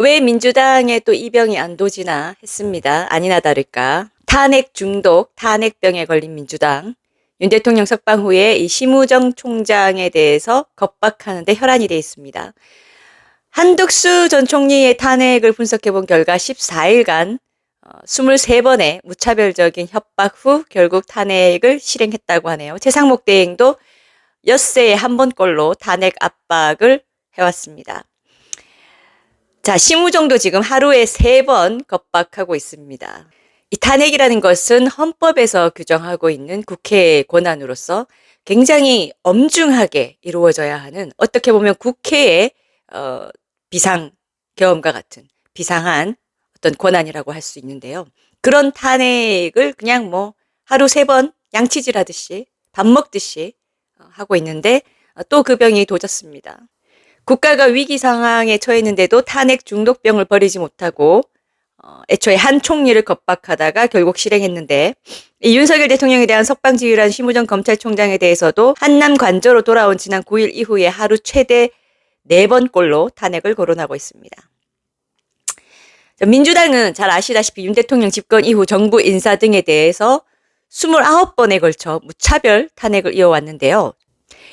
왜 민주당에 또 이 병이 안 도지나 했습니다. 아니나 다를까. 탄핵 중독, 탄핵병에 걸린 민주당. 윤 대통령 석방 후에 이 심우정 총장에 대해서 겁박하는데 혈안이 돼 있습니다. 한덕수 전 총리의 탄핵을 분석해본 결과 14일간 23번의 무차별적인 협박 후 결국 탄핵을 실행했다고 하네요. 최상목 대행도 엿새에 한 번꼴로 탄핵 압박을 해왔습니다. 자, 심우정도 지금 하루에 3번 겁박하고 있습니다. 이 탄핵이라는 것은 헌법에서 규정하고 있는 국회의 권한으로서 굉장히 엄중하게 이루어져야 하는, 어떻게 보면 국회의 비상계엄과 같은 비상한 어떤 권한이라고 할 수 있는데요. 그런 탄핵을 그냥 뭐 하루 3번 양치질 하듯이 밥 먹듯이 하고 있는데 또 그 병이 도졌습니다. 국가가 위기 상황에 처했는데도 탄핵 중독병을 버리지 못하고 애초에 한 총리를 겁박하다가 결국 실행했는데, 이 윤석열 대통령에 대한 석방 지휘란 심우정 검찰총장에 대해서도 한남 관저로 돌아온 지난 9일 이후에 하루 최대 4번꼴로 탄핵을 거론하고 있습니다. 민주당은 잘 아시다시피 윤 대통령 집권 이후 정부 인사 등에 대해서 29번에 걸쳐 무차별 탄핵을 이어왔는데요.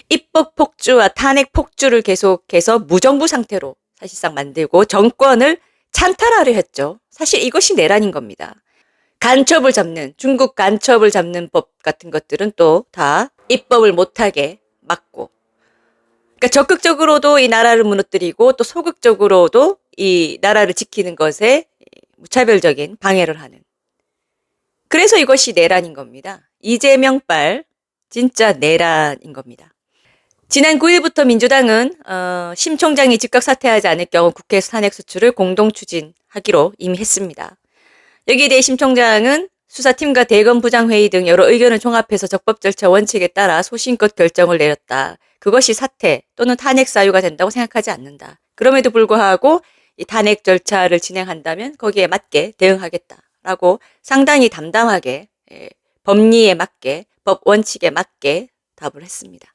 입법 폭주와 탄핵 폭주를 계속해서 무정부 상태로 사실상 만들고 정권을 찬탈하려 했죠. 사실 이것이 내란인 겁니다. 간첩을 잡는, 중국 간첩을 잡는 법 같은 것들은 또 다 입법을 못하게 막고, 그러니까 적극적으로도 이 나라를 무너뜨리고 또 소극적으로도 이 나라를 지키는 것에 무차별적인 방해를 하는. 그래서 이것이 내란인 겁니다. 이재명발 진짜 내란인 겁니다. 지난 9일부터 민주당은 심 총장이 즉각 사퇴하지 않을 경우 국회에서 탄핵 소추를 공동 추진하기로 이미 했습니다. 여기에 대해 심 총장은 수사팀과 대검 부장회의 등 여러 의견을 종합해서 적법 절차 원칙에 따라 소신껏 결정을 내렸다. 그것이 사퇴 또는 탄핵 사유가 된다고 생각하지 않는다. 그럼에도 불구하고 이 탄핵 절차를 진행한다면 거기에 맞게 대응하겠다라고 상당히 담담하게, 법리에 맞게, 법 원칙에 맞게 답을 했습니다.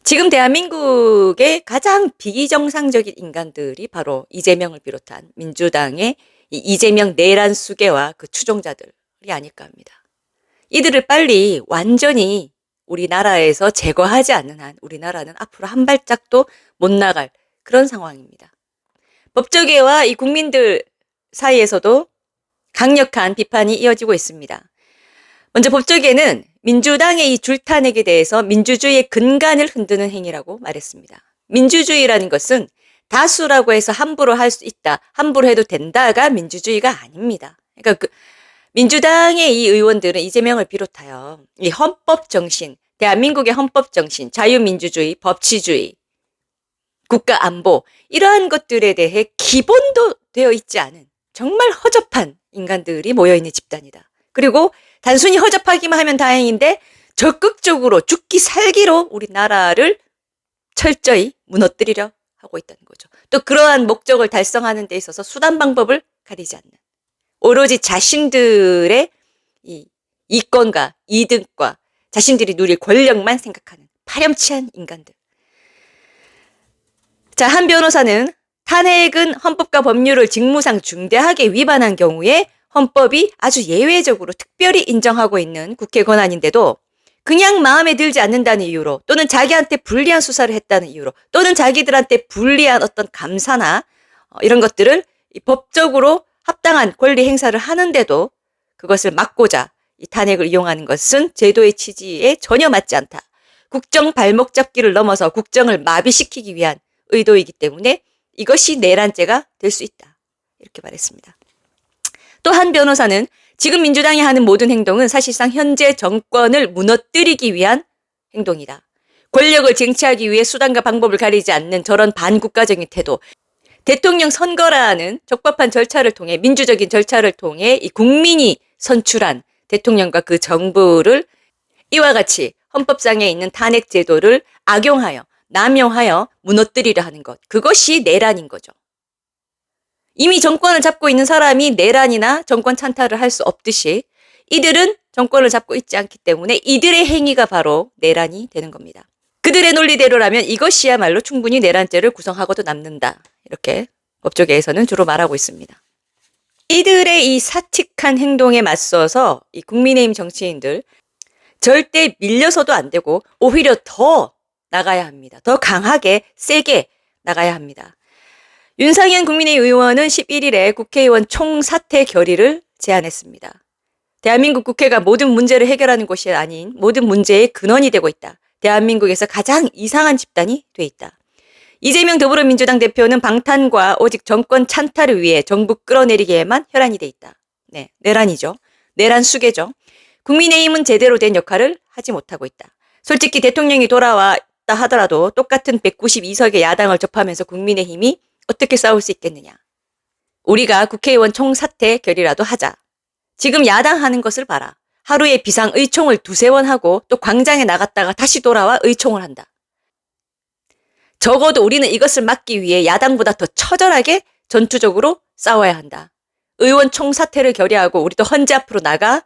지금 대한민국의 가장 비정상적인 인간들이 바로 이재명을 비롯한 민주당의 이재명 내란 수괴와 그 추종자들이 아닐까 합니다. 이들을 빨리 완전히 우리나라에서 제거하지 않는 한 우리나라는 앞으로 한 발짝도 못 나갈 그런 상황입니다. 법조계와 이 국민들 사이에서도 강력한 비판이 이어지고 있습니다. 먼저 법조계는 민주당의 이 줄탄핵에 대해서 민주주의의 근간을 흔드는 행위라고 말했습니다. 민주주의라는 것은 다수라고 해서 함부로 할 수 있다, 함부로 해도 된다가 민주주의가 아닙니다. 그러니까 민주당의 이 의원들은 이재명을 비롯하여 이 헌법 정신, 대한민국의 헌법 정신, 자유민주주의, 법치주의, 국가 안보, 이러한 것들에 대해 기본도 되어 있지 않은 정말 허접한 인간들이 모여있는 집단이다. 그리고 단순히 허접하기만 하면 다행인데 적극적으로 죽기 살기로 우리나라를 철저히 무너뜨리려 하고 있다는 거죠. 또 그러한 목적을 달성하는 데 있어서 수단 방법을 가리지 않는, 오로지 자신들의 이 이권과 이득과 자신들이 누릴 권력만 생각하는 파렴치한 인간들. 자, 한 변호사는 탄핵은 헌법과 법률을 직무상 중대하게 위반한 경우에 헌법이 아주 예외적으로 특별히 인정하고 있는 국회 권한인데도 그냥 마음에 들지 않는다는 이유로, 또는 자기한테 불리한 수사를 했다는 이유로, 또는 자기들한테 불리한 어떤 감사나 이런 것들을 법적으로 합당한 권리 행사를 하는데도 그것을 막고자 이 탄핵을 이용하는 것은 제도의 취지에 전혀 맞지 않다. 국정 발목 잡기를 넘어서 국정을 마비시키기 위한 의도이기 때문에 이것이 내란죄가 될 수 있다. 이렇게 말했습니다. 또 한 변호사는 지금 민주당이 하는 모든 행동은 사실상 현재 정권을 무너뜨리기 위한 행동이다. 권력을 쟁취하기 위해 수단과 방법을 가리지 않는 저런 반국가적인 태도, 대통령 선거라는 적법한 절차를 통해, 민주적인 절차를 통해 이 국민이 선출한 대통령과 그 정부를 이와 같이 헌법상에 있는 탄핵 제도를 악용하여, 남용하여 무너뜨리려 하는 것, 그것이 내란인 거죠. 이미 정권을 잡고 있는 사람이 내란이나 정권 찬탈을 할 수 없듯이 이들은 정권을 잡고 있지 않기 때문에 이들의 행위가 바로 내란이 되는 겁니다. 그들의 논리대로라면 이것이야말로 충분히 내란죄를 구성하고도 남는다. 이렇게 법조계에서는 주로 말하고 있습니다. 이들의 이 사칙한 행동에 맞서서 이 국민의힘 정치인들 절대 밀려서도 안 되고 오히려 더 나가야 합니다. 더 강하게 세게 나가야 합니다. 윤상현 국민의힘 의원은 11일에 국회의원 총사퇴 결의를 제안했습니다. 대한민국 국회가 모든 문제를 해결하는 곳이 아닌 모든 문제의 근원이 되고 있다. 대한민국에서 가장 이상한 집단이 돼 있다. 이재명 더불어민주당 대표는 방탄과 오직 정권 찬탈을 위해 정부 끌어내리기에만 혈안이 돼 있다. 네, 내란이죠. 내란 수괴죠. 국민의힘은 제대로 된 역할을 하지 못하고 있다. 솔직히 대통령이 돌아왔다 하더라도 똑같은 192석의 야당을 접하면서 국민의힘이 어떻게 싸울 수 있겠느냐. 우리가 국회의원 총사퇴 결의라도 하자. 지금 야당 하는 것을 봐라. 하루에 비상의총을 2-3번 하고 또 광장에 나갔다가 다시 돌아와 의총을 한다. 적어도 우리는 이것을 막기 위해 야당보다 더 처절하게 전투적으로 싸워야 한다. 의원 총사퇴를 결의하고 우리도 헌재 앞으로 나가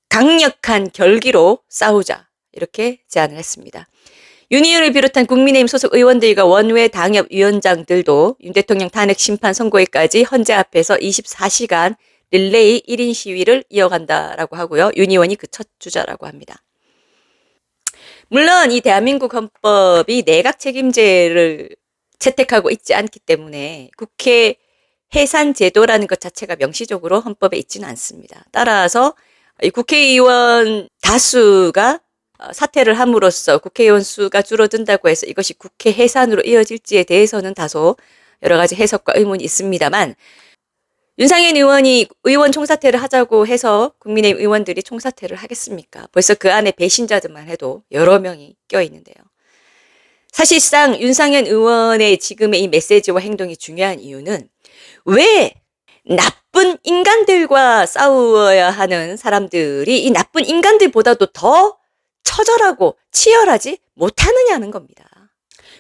강력한 결기로 싸우자. 이렇게 제안을 했습니다. 윤 의원을 비롯한 국민의힘 소속 의원들과 원외 당협위원장들도 윤 대통령 탄핵 심판 선고일까지 헌재 앞에서 24시간 릴레이 1인 시위를 이어간다라고 하고요. 윤 의원이 그 첫 주자라고 합니다. 물론 이 대한민국 헌법이 내각 책임제를 채택하고 있지 않기 때문에 국회 해산 제도라는 것 자체가 명시적으로 헌법에 있지는 않습니다. 따라서 이 국회의원 다수가 사퇴를 함으로써 국회의원 수가 줄어든다고 해서 이것이 국회 해산으로 이어질지에 대해서는 다소 여러 가지 해석과 의문이 있습니다만 윤상현 의원이 의원 총사퇴를 하자고 해서 국민의힘 의원들이 총사퇴를 하겠습니까? 벌써 그 안에 배신자들만 해도 여러 명이 껴있는데요. 사실상 윤상현 의원의 지금의 이 메시지와 행동이 중요한 이유는 왜 나쁜 인간들과 싸워야 하는 사람들이 이 나쁜 인간들보다도 더 처절하고 치열하지 못하느냐는 겁니다.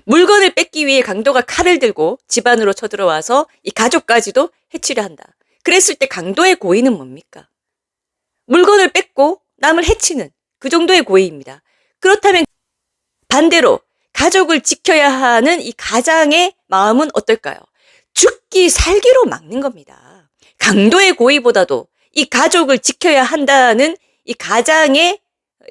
물건을 뺏기 위해 강도가 칼을 들고 집 안으로 쳐들어와서 이 가족까지도 해치려 한다. 그랬을 때 강도의 고의는 뭡니까? 물건을 뺏고 남을 해치는 그 정도의 고의입니다. 그렇다면 반대로 가족을 지켜야 하는 이 가장의 마음은 어떨까요? 죽기 살기로 막는 겁니다. 강도의 고의보다도 이 가족을 지켜야 한다는 이 가장의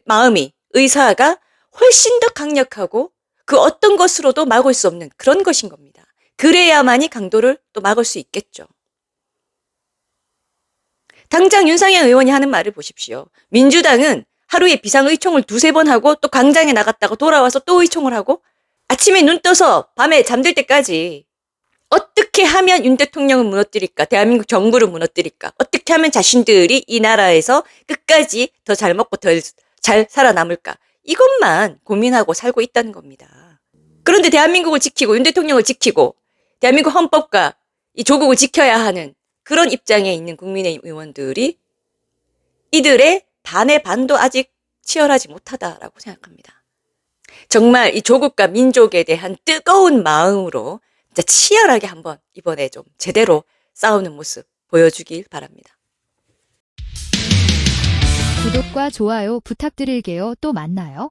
마음이 의사가 훨씬 더 강력하고 그 어떤 것으로도 막을 수 없는 그런 것인 겁니다. 그래야만이 강도를 또 막을 수 있겠죠. 당장 윤상현 의원이 하는 말을 보십시오. 민주당은 하루에 비상의총을 2-3번 하고 또 광장에 나갔다가 돌아와서 또 의총을 하고 아침에 눈 떠서 밤에 잠들 때까지 어떻게 하면 윤 대통령을 무너뜨릴까? 대한민국 정부를 무너뜨릴까? 어떻게 하면 자신들이 이 나라에서 끝까지 더 잘 먹고 더 잘 살아남을까? 이것만 고민하고 살고 있다는 겁니다. 그런데 대한민국을 지키고 윤 대통령을 지키고 대한민국 헌법과 이 조국을 지켜야 하는 그런 입장에 있는 국민의힘 의원들이 이들의 반의 반도 아직 치열하지 못하다라고 생각합니다. 정말 이 조국과 민족에 대한 뜨거운 마음으로 진짜 치열하게 한번 이번에 좀 제대로 싸우는 모습 보여주길 바랍니다. 구독과 좋아요 부탁드릴게요. 또 만나요.